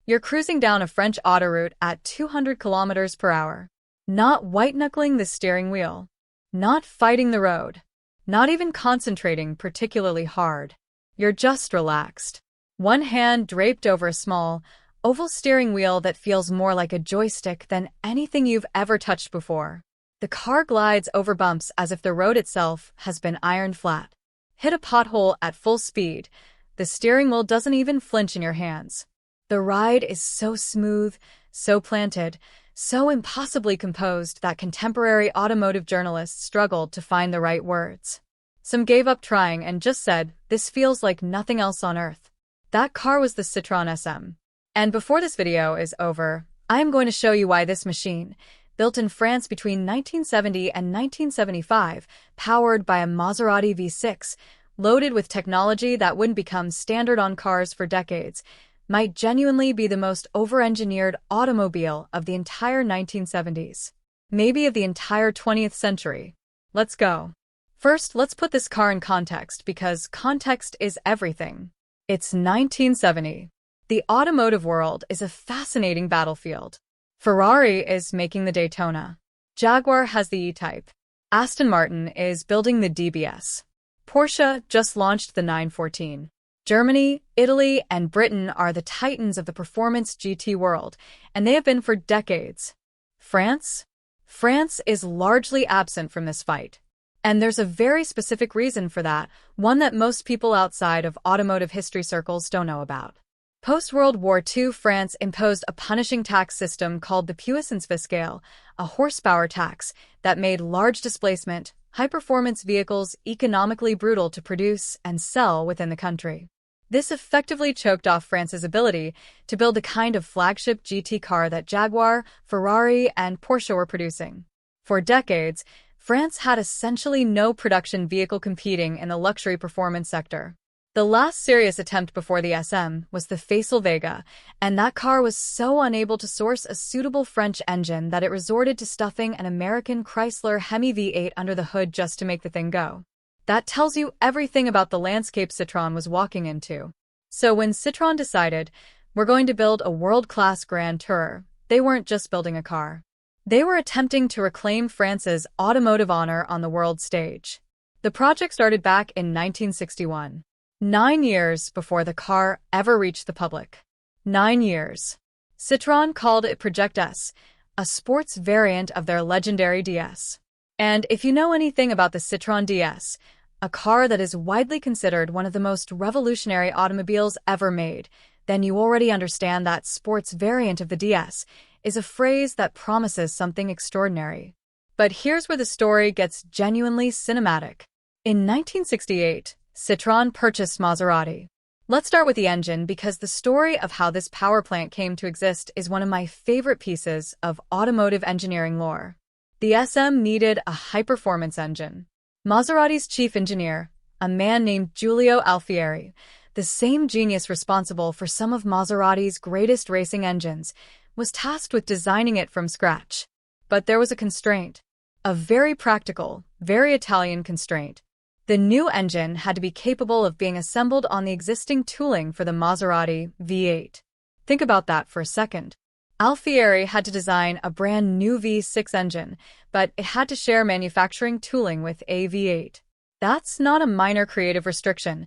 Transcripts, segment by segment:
You're cruising down a French autoroute at 200 kilometers per hour. Not white-knuckling the steering wheel. Not fighting the road. Not even concentrating particularly hard. You're just relaxed. One hand draped over a small, oval steering wheel that feels more like a joystick than anything you've ever touched before. The car glides over bumps as if the road itself has been ironed flat. Hit a pothole at full speed. The steering wheel doesn't even flinch in your hands. The ride is so smooth, so planted, so impossibly composed that contemporary automotive journalists struggled to find the right words. Some gave up trying and just said, "This feels like nothing else on earth." That car was the Citroën SM. And before this video is over, I am going to show you why this machine, built in France between 1970 and 1975, powered by a Maserati V6, loaded with technology that wouldn't become standard on cars for decades, might genuinely be the most over-engineered automobile of the entire 1970s. Maybe of the entire 20th century. Let's go. First, let's put this car in context because context is everything. It's 1970. The automotive world is a fascinating battlefield. Ferrari is making the Daytona. Jaguar has the E-Type. Aston Martin is building the DBS. Porsche just launched the 914. Germany, Italy, and Britain are the titans of the performance GT world, and they have been for decades. France? France is largely absent from this fight. And there's a very specific reason for that, one that most people outside of automotive history circles don't know about. Post-World War II, France imposed a punishing tax system called the puissance fiscale, a horsepower tax that made large displacement, high-performance vehicles economically brutal to produce and sell within the country. This effectively choked off France's ability to build the kind of flagship GT car that Jaguar, Ferrari, and Porsche were producing. For decades, France had essentially no production vehicle competing in the luxury performance sector. The last serious attempt before the SM was the Facel Vega, and that car was so unable to source a suitable French engine that it resorted to stuffing an American Chrysler Hemi V8 under the hood just to make the thing go. That tells you everything about the landscape Citroën was walking into. So when Citroën decided, we're going to build a world-class Gran Tourer, they weren't just building a car. They were attempting to reclaim France's automotive honor on the world stage. The project started back in 1961, 9 years before the car ever reached the public. 9 years. Citroën called it Project S, a sports variant of their legendary DS. And if you know anything about the Citroën DS, a car that is widely considered one of the most revolutionary automobiles ever made, then you already understand that sports variant of the DS is a phrase that promises something extraordinary. But here's where the story gets genuinely cinematic. In 1968, Citroën purchased Maserati. Let's start with the engine because the story of how this power plant came to exist is one of my favorite pieces of automotive engineering lore. The SM needed a high-performance engine. Maserati's chief engineer, a man named Giulio Alfieri, the same genius responsible for some of Maserati's greatest racing engines, was tasked with designing it from scratch. But there was a constraint. A very practical, very Italian constraint. The new engine had to be capable of being assembled on the existing tooling for the Maserati V8. Think about that for a second. Alfieri had to design a brand new V6 engine, but it had to share manufacturing tooling with a V8. That's not a minor creative restriction.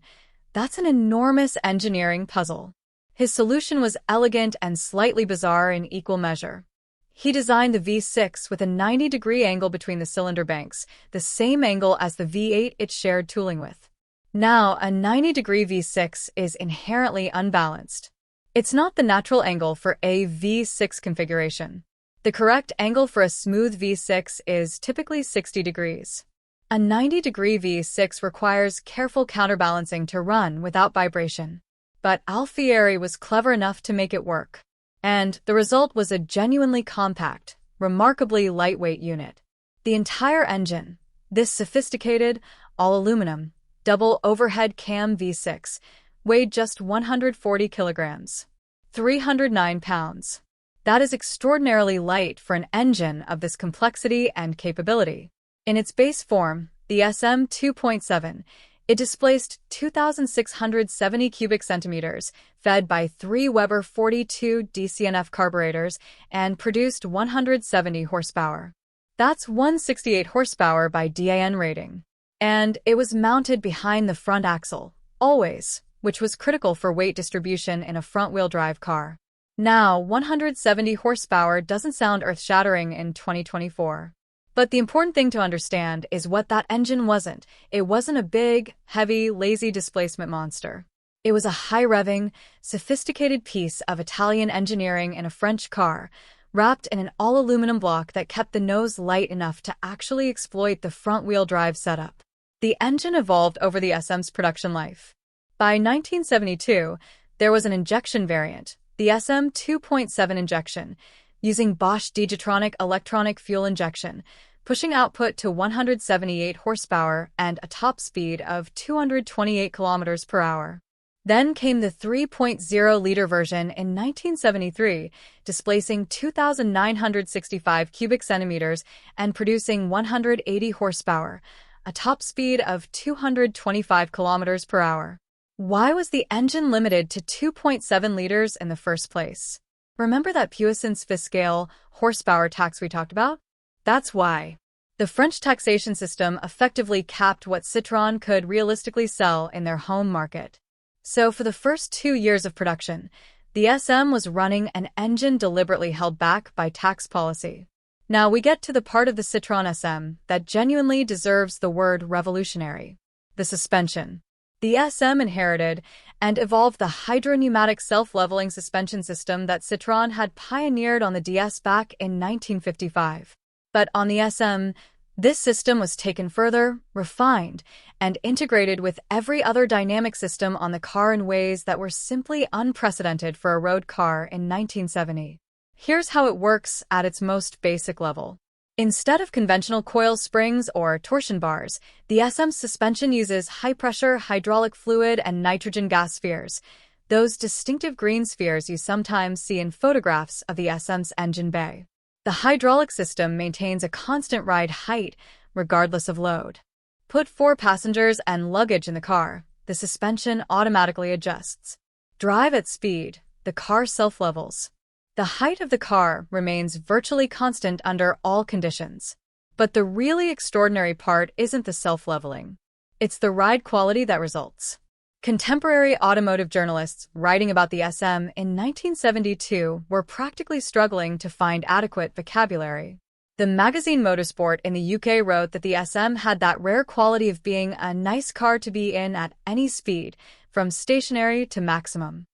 That's an enormous engineering puzzle. His solution was elegant and slightly bizarre in equal measure. He designed the V6 with a 90-degree angle between the cylinder banks, the same angle as the V8 it shared tooling with. Now, a 90-degree V6 is inherently unbalanced. It's not the natural angle for a V6 configuration. The correct angle for a smooth V6 is typically 60 degrees. A 90-degree V6 requires careful counterbalancing to run without vibration. But Alfieri was clever enough to make it work. And the result was a genuinely compact, remarkably lightweight unit. The entire engine, this sophisticated, all-aluminum, double overhead cam V6, weighed just 140 kilograms, 309 pounds. That is extraordinarily light for an engine of this complexity and capability. In its base form, the SM 2.7 It displaced 2,670 cubic centimeters, fed by 3 Weber 42 DCNF carburetors, and produced 170 horsepower. That's 168 horsepower by DIN rating. And it was mounted behind the front axle, always, which was critical for weight distribution in a front-wheel drive car. Now, 170 horsepower doesn't sound earth-shattering in 2024. But the important thing to understand is what that engine wasn't. It wasn't a big, heavy, lazy displacement monster. It was a high-revving, sophisticated piece of Italian engineering in a French car, wrapped in an all-aluminum block that kept the nose light enough to actually exploit the front-wheel drive setup. The engine evolved over the SM's production life. By 1972, there was an injection variant, the SM 2.7 injection, using Bosch Digitronic electronic fuel injection, pushing output to 178 horsepower and a top speed of 228 kilometers per hour. Then came the 3.0-liter version in 1973, displacing 2,965 cubic centimeters and producing 180 horsepower, a top speed of 225 kilometers per hour. Why was the engine limited to 2.7 liters in the first place? Remember that puissance fiscale horsepower tax we talked about? That's why. The French taxation system effectively capped what Citroën could realistically sell in their home market. So for the first 2 years of production, the SM was running an engine deliberately held back by tax policy. Now we get to the part of the Citroën SM that genuinely deserves the word revolutionary: the suspension. The SM inherited and evolved the hydropneumatic self-leveling suspension system that Citroën had pioneered on the DS back in 1955. But on the SM, this system was taken further, refined, and integrated with every other dynamic system on the car in ways that were simply unprecedented for a road car in 1970. Here's how it works at its most basic level. Instead of conventional coil springs or torsion bars, the SM's suspension uses high-pressure hydraulic fluid and nitrogen gas spheres, those distinctive green spheres you sometimes see in photographs of the SM's engine bay. The hydraulic system maintains a constant ride height, regardless of load. Put 4 passengers and luggage in the car, the suspension automatically adjusts. Drive at speed, the car self-levels. The height of the car remains virtually constant under all conditions. But the really extraordinary part isn't the self-leveling. It's the ride quality that results. Contemporary automotive journalists writing about the SM in 1972 were practically struggling to find adequate vocabulary. The magazine Motorsport in the UK wrote that the SM had that rare quality of being a nice car to be in at any speed, from stationary to maximum.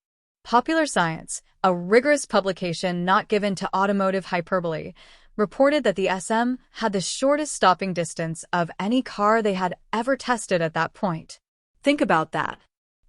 Popular Science, a rigorous publication not given to automotive hyperbole, reported that the SM had the shortest stopping distance of any car they had ever tested at that point. Think about that.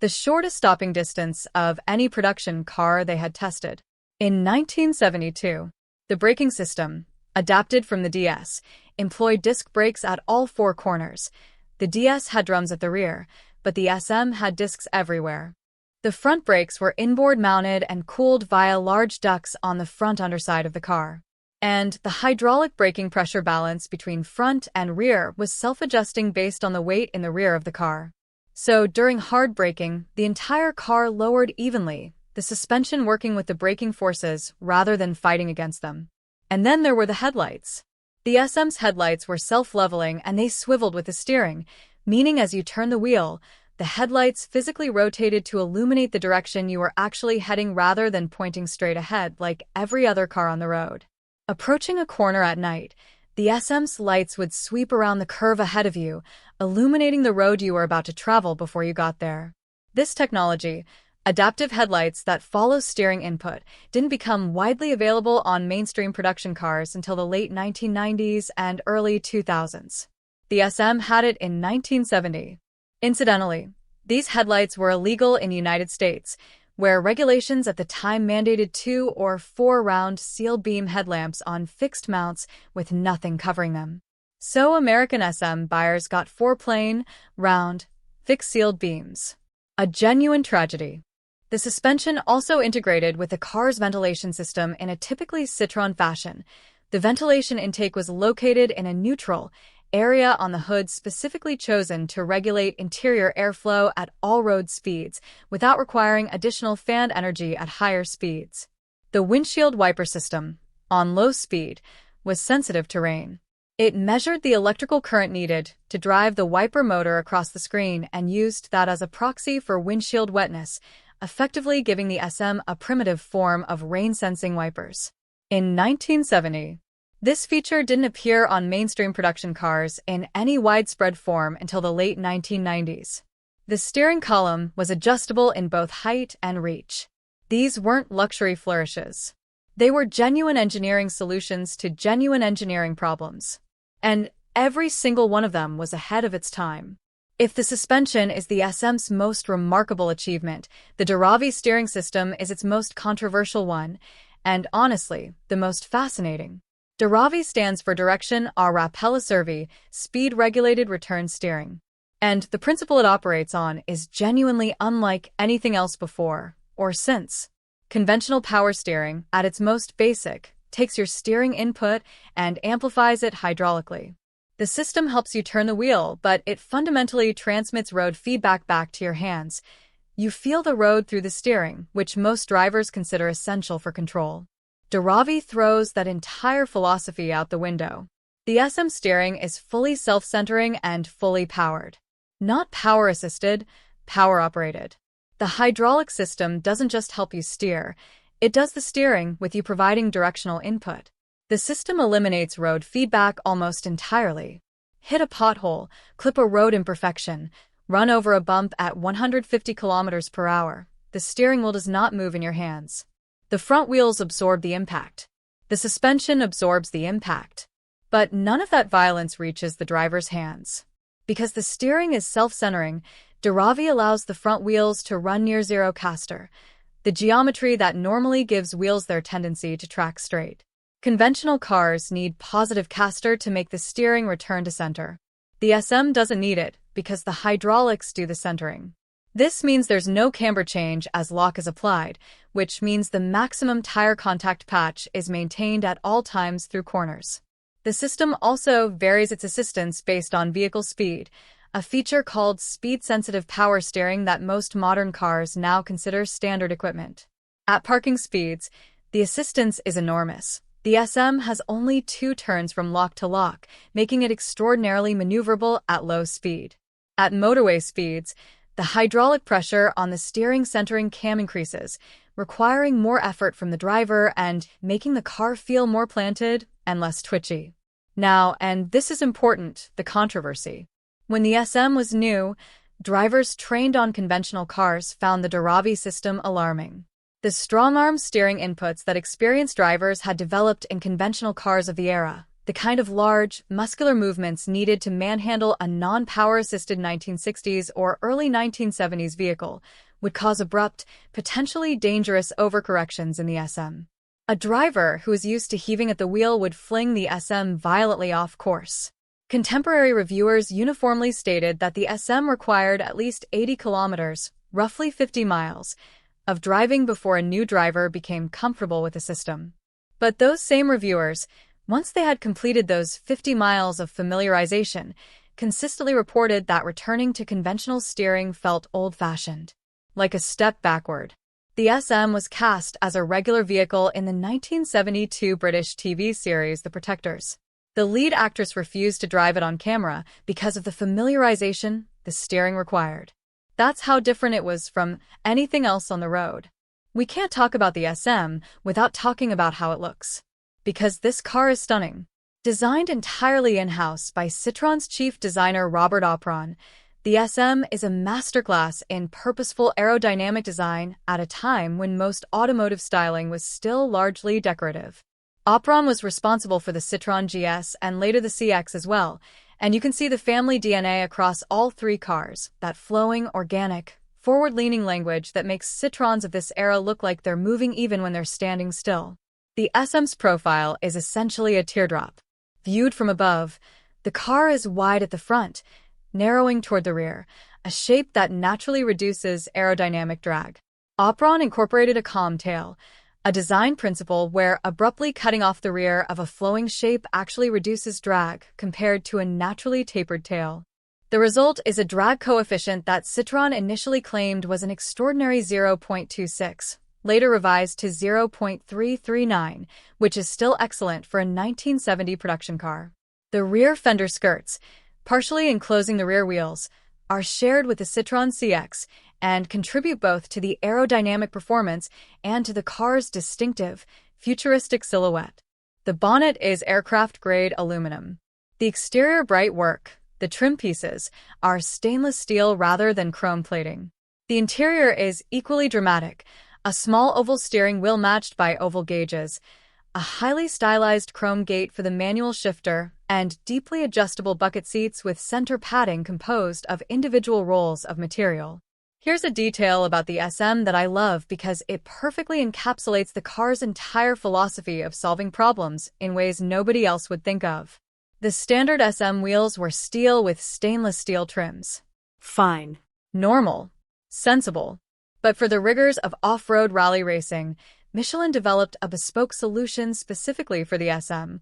The shortest stopping distance of any production car they had tested. In 1972, the braking system, adapted from the DS, employed disc brakes at all 4 corners. The DS had drums at the rear, but the SM had discs everywhere. The front brakes were inboard mounted and cooled via large ducts on the front underside of the car. And the hydraulic braking pressure balance between front and rear was self-adjusting based on the weight in the rear of the car. So during hard braking, the entire car lowered evenly, the suspension working with the braking forces rather than fighting against them. And then there were the headlights. The SM's headlights were self-leveling and they swiveled with the steering, meaning as you turn the wheel, the headlights physically rotated to illuminate the direction you were actually heading rather than pointing straight ahead like every other car on the road. Approaching a corner at night, the SM's lights would sweep around the curve ahead of you, illuminating the road you were about to travel before you got there. This technology, adaptive headlights that follow steering input, didn't become widely available on mainstream production cars until the late 1990s and early 2000s. The SM had it in 1970. Incidentally, these headlights were illegal in the United States, where regulations at the time mandated 2 or 4 round sealed beam headlamps on fixed mounts with nothing covering them. So American SM buyers got 4 plain, round, fixed sealed beams. A genuine tragedy. The suspension also integrated with the car's ventilation system in a typically Citroën fashion. The ventilation intake was located in a neutral, area on the hood specifically chosen to regulate interior airflow at all road speeds without requiring additional fan energy at higher speeds. The windshield wiper system, on low speed, was sensitive to rain. It measured the electrical current needed to drive the wiper motor across the screen and used that as a proxy for windshield wetness, effectively giving the SM a primitive form of rain-sensing wipers. In 1970, this feature didn't appear on mainstream production cars in any widespread form until the late 1990s. The steering column was adjustable in both height and reach. These weren't luxury flourishes. They were genuine engineering solutions to genuine engineering problems. And every single one of them was ahead of its time. If the suspension is the SM's most remarkable achievement, the DIRAVI steering system is its most controversial one, and honestly, the most fascinating. DIRAVI stands for Direction a Rappel Servi, speed-regulated return steering. And the principle it operates on is genuinely unlike anything else before or since. Conventional power steering, at its most basic, takes your steering input and amplifies it hydraulically. The system helps you turn the wheel, but it fundamentally transmits road feedback back to your hands. You feel the road through the steering, which most drivers consider essential for control. DIRAVI throws that entire philosophy out the window. The SM steering is fully self-centering and fully powered. Not power-assisted, power-operated. The hydraulic system doesn't just help you steer, it does the steering with you providing directional input. The system eliminates road feedback almost entirely. Hit a pothole, clip a road imperfection, run over a bump at 150 kilometers per hour. The steering wheel does not move in your hands. The front wheels absorb the impact. The suspension absorbs the impact. But none of that violence reaches the driver's hands. Because the steering is self-centering, DIRAVI allows the front wheels to run near zero caster, the geometry that normally gives wheels their tendency to track straight. Conventional cars need positive caster to make the steering return to center. The SM doesn't need it because the hydraulics do the centering. This means there's no camber change as lock is applied, which means the maximum tire contact patch is maintained at all times through corners. The system also varies its assistance based on vehicle speed, a feature called speed-sensitive power steering that most modern cars now consider standard equipment. At parking speeds, the assistance is enormous. The SM has only 2 turns from lock to lock, making it extraordinarily maneuverable at low speed. At motorway speeds, the hydraulic pressure on the steering centering cam increases, requiring more effort from the driver and making the car feel more planted and less twitchy. Now, and this is important, the controversy. When the SM was new, drivers trained on conventional cars found the DIRAVI system alarming. The strong-arm steering inputs that experienced drivers had developed in conventional cars of the era, the kind of large, muscular movements needed to manhandle a non-power-assisted 1960s or early 1970s vehicle, would cause abrupt, potentially dangerous overcorrections in the SM. A driver who was used to heaving at the wheel would fling the SM violently off course. Contemporary reviewers uniformly stated that the SM required at least 80 kilometers, roughly 50 miles, of driving before a new driver became comfortable with the system. But those same reviewers, once they had completed those 50 miles of familiarization, consistently reported that returning to conventional steering felt old-fashioned, like a step backward. The SM was cast as a regular vehicle in the 1972 British TV series The Protectors. The lead actress refused to drive it on camera because of the familiarization the steering required. That's how different it was from anything else on the road. We can't talk about the SM without talking about how it looks. Because this car is stunning. Designed entirely in-house by Citroën's chief designer Robert Opron, the SM is a masterclass in purposeful aerodynamic design at a time when most automotive styling was still largely decorative. Opron was responsible for the Citroën GS and later the CX as well, and you can see the family DNA across all 3 cars, that flowing, organic, forward-leaning language that makes Citroëns of this era look like they're moving even when they're standing still. The SM's profile is essentially a teardrop. Viewed from above, the car is wide at the front, narrowing toward the rear, a shape that naturally reduces aerodynamic drag. Opron incorporated a calm tail, a design principle where abruptly cutting off the rear of a flowing shape actually reduces drag compared to a naturally tapered tail. The result is a drag coefficient that Citroën initially claimed was an extraordinary 0.26, later revised to 0.339, which is still excellent for a 1970 production car. The rear fender skirts, partially enclosing the rear wheels, are shared with the Citroën CX and contribute both to the aerodynamic performance and to the car's distinctive, futuristic silhouette. The bonnet is aircraft-grade aluminum. The exterior bright work, the trim pieces, are stainless steel rather than chrome plating. The interior is equally dramatic, a small oval steering wheel matched by oval gauges, a highly stylized chrome gate for the manual shifter, and deeply adjustable bucket seats with center padding composed of individual rolls of material. Here's a detail about the SM that I love because it perfectly encapsulates the car's entire philosophy of solving problems in ways nobody else would think of. The standard SM wheels were steel with stainless steel trims. Fine. Normal. Sensible. But for the rigors of off-road rally racing, Michelin developed a bespoke solution specifically for the SM: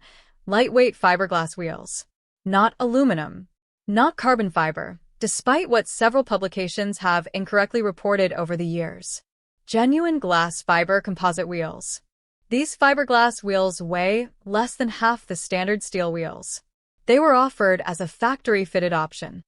lightweight fiberglass wheels. Not aluminum. Not carbon fiber, despite what several publications have incorrectly reported over the years. Genuine glass fiber composite wheels. These fiberglass wheels weigh less than half the standard steel wheels. They were offered as a factory-fitted option.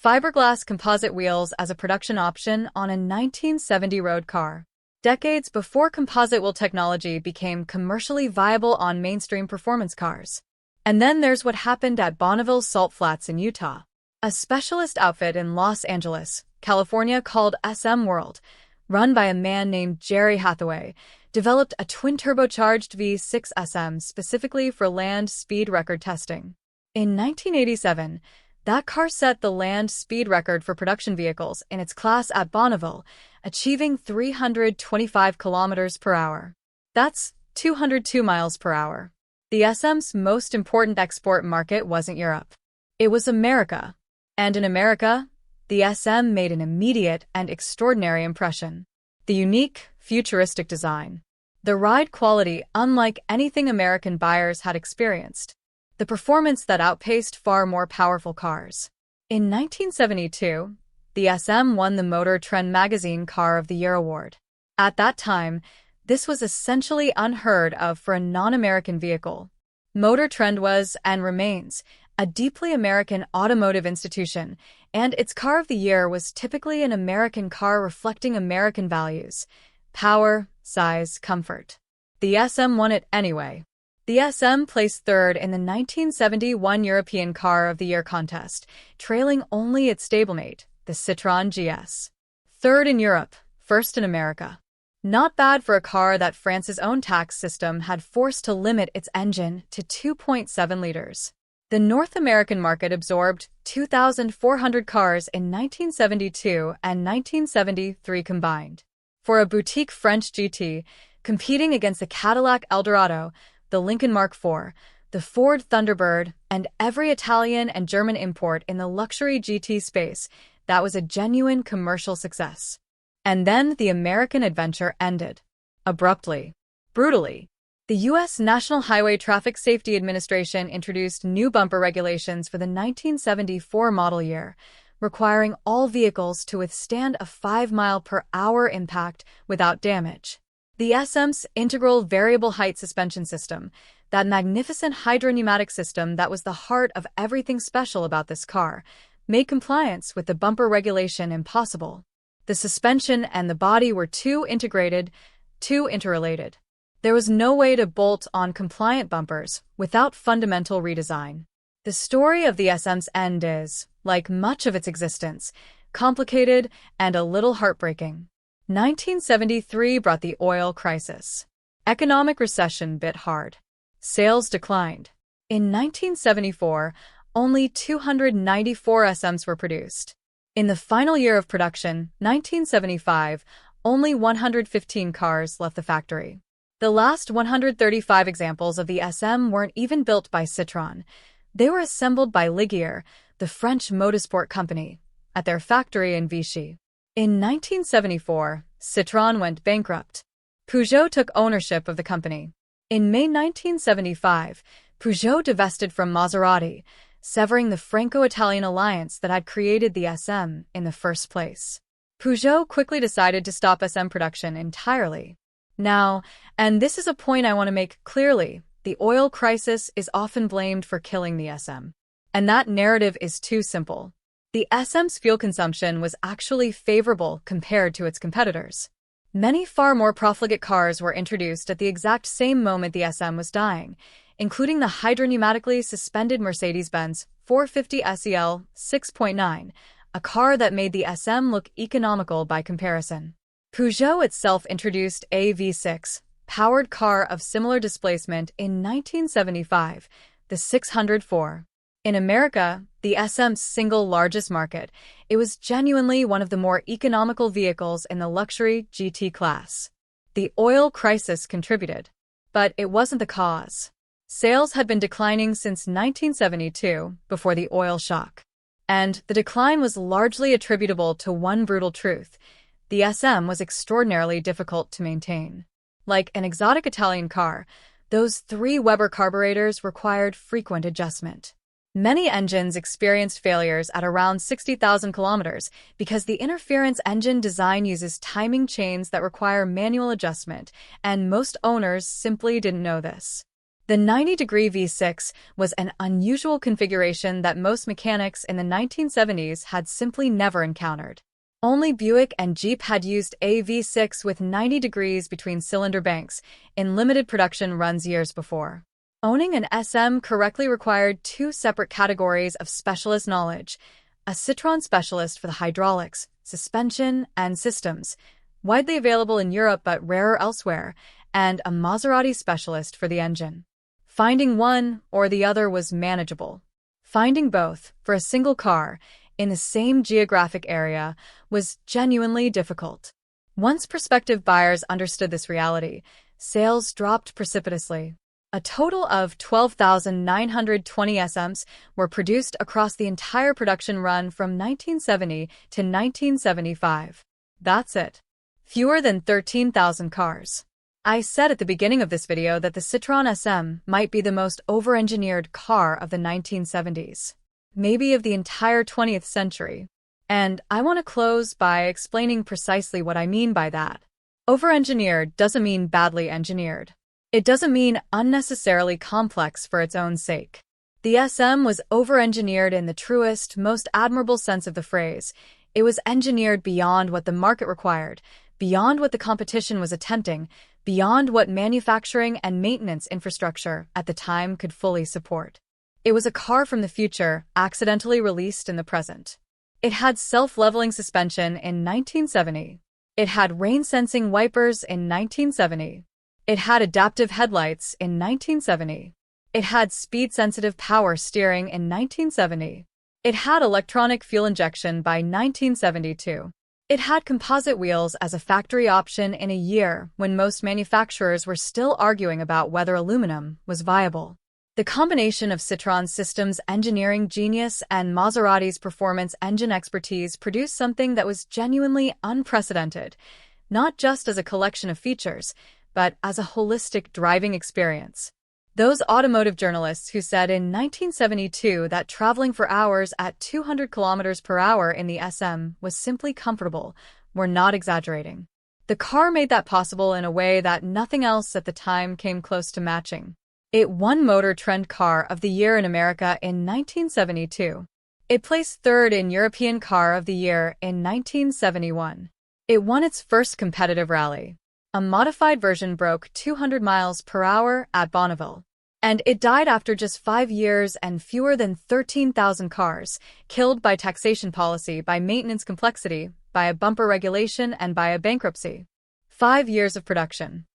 Fiberglass composite wheels as a production option on a 1970 road car. Decades before composite wheel technology became commercially viable on mainstream performance cars. And then there's what happened at Bonneville's Salt Flats in Utah. A specialist outfit in Los Angeles, California called SM World, run by a man named Jerry Hathaway, developed a twin-turbocharged V6 SM specifically for land speed record testing. In 1987, that car set the land speed record for production vehicles in its class at Bonneville, achieving 325 kilometers per hour. That's 202 miles per hour. The SM's most important export market wasn't Europe. It was America. And in America, the SM made an immediate and extraordinary impression. The unique, futuristic design. The ride quality unlike anything American buyers had experienced. The performance that outpaced far more powerful cars. In 1972, the SM won the Motor Trend magazine Car of the Year award. At that time, this was essentially unheard of for a non-American vehicle. Motor Trend was, and remains, a deeply American automotive institution, and its Car of the Year was typically an American car reflecting American values: power, size, comfort. The SM won it anyway. The SM placed third in the 1971 European Car of the Year contest, trailing only its stablemate, the Citroën GS. Third in Europe, first in America. Not bad for a car that France's own tax system had forced to limit its engine to 2.7 liters. The North American market absorbed 2,400 cars in 1972 and 1973 combined. For a boutique French GT, competing against the Cadillac Eldorado, the Lincoln Mark IV, the Ford Thunderbird, and every Italian and German import in the luxury GT space, that was a genuine commercial success. And then the American adventure ended. Abruptly. Brutally. The U.S. National Highway Traffic Safety Administration introduced new bumper regulations for the 1974 model year, requiring all vehicles to withstand a 5-mile-per-hour impact without damage. The SM's integral variable height suspension system, that magnificent hydropneumatic system that was the heart of everything special about this car, made compliance with the bumper regulation impossible. The suspension and the body were too integrated, too interrelated. There was no way to bolt on compliant bumpers without fundamental redesign. The story of the SM's end is, like much of its existence, complicated and a little heartbreaking. 1973 brought the oil crisis. Economic recession bit hard. Sales declined. In 1974, only 294 SMs were produced. In the final year of production, 1975, only 115 cars left the factory. The last 135 examples of the SM weren't even built by Citroën. They were assembled by Ligier, the French motorsport company, at their factory in Vichy. In 1974, Citroën went bankrupt. Peugeot took ownership of the company. In May 1975, Peugeot divested from Maserati, severing the Franco-Italian alliance that had created the SM in the first place. Peugeot quickly decided to stop SM production entirely. Now, and this is a point I want to make clearly, the oil crisis is often blamed for killing the SM. And that narrative is too simple. The SM's fuel consumption was actually favorable compared to its competitors. Many far more profligate cars were introduced at the exact same moment the SM was dying, including the hydropneumatically suspended Mercedes-Benz 450 SEL 6.9, a car that made the SM look economical by comparison. Peugeot itself introduced a V6, powered car of similar displacement in 1975, the 604. In America, the SM's single largest market, it was genuinely one of the more economical vehicles in the luxury GT class. The oil crisis contributed, but it wasn't the cause. Sales had been declining since 1972, before the oil shock. And the decline was largely attributable to one brutal truth: the SM was extraordinarily difficult to maintain. Like an exotic Italian car, those 3 Weber carburetors required frequent adjustment. Many engines experienced failures at around 60,000 kilometers because the interference engine design uses timing chains that require manual adjustment, and most owners simply didn't know this. The 90-degree V6 was an unusual configuration that most mechanics in the 1970s had simply never encountered. Only Buick and Jeep had used a V6 with 90 degrees between cylinder banks in limited production runs years before. Owning an SM correctly required 2 separate categories of specialist knowledge: a Citroën specialist for the hydraulics, suspension, and systems, widely available in Europe but rarer elsewhere, and a Maserati specialist for the engine. Finding one or the other was manageable. Finding both, for a single car, in the same geographic area, was genuinely difficult. Once prospective buyers understood this reality, sales dropped precipitously. A total of 12,920 SMs were produced across the entire production run from 1970 to 1975. That's it. Fewer than 13,000 cars. I said at the beginning of this video that the Citroën SM might be the most over-engineered car of the 1970s, maybe of the entire 20th century. And I want to close by explaining precisely what I mean by that. Over-engineered doesn't mean badly engineered. It doesn't mean unnecessarily complex for its own sake. The SM was over-engineered in the truest, most admirable sense of the phrase. It was engineered beyond what the market required, beyond what the competition was attempting, beyond what manufacturing and maintenance infrastructure at the time could fully support. It was a car from the future, accidentally released in the present. It had self-leveling suspension in 1970. It had rain-sensing wipers in 1970. It had adaptive headlights in 1970. It had speed-sensitive power steering in 1970. It had electronic fuel injection by 1972. It had composite wheels as a factory option in a year when most manufacturers were still arguing about whether aluminum was viable. The combination of Citroën's systems engineering genius and Maserati's performance engine expertise produced something that was genuinely unprecedented, not just as a collection of features, but as a holistic driving experience. Those automotive journalists who said in 1972 that traveling for hours at 200 kilometers per hour in the SM was simply comfortable were not exaggerating. The car made that possible in a way that nothing else at the time came close to matching. It won Motor Trend Car of the Year in America in 1972. It placed 3rd in European Car of the Year in 1971. It won its first competitive rally. A modified version broke 200 miles per hour at Bonneville. And it died after just 5 years and fewer than 13,000 cars, killed by taxation policy, by maintenance complexity, by a bumper regulation, and by a bankruptcy. 5 years of production.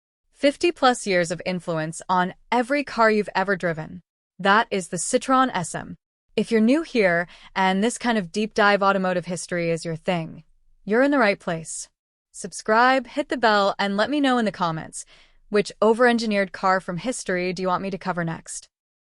50-plus years of influence on every car you've ever driven. That is the Citroën SM. If you're new here and this kind of deep dive automotive history is your thing, you're in the right place. Subscribe, hit the bell, and let me know in the comments, which over-engineered car from history do you want me to cover next?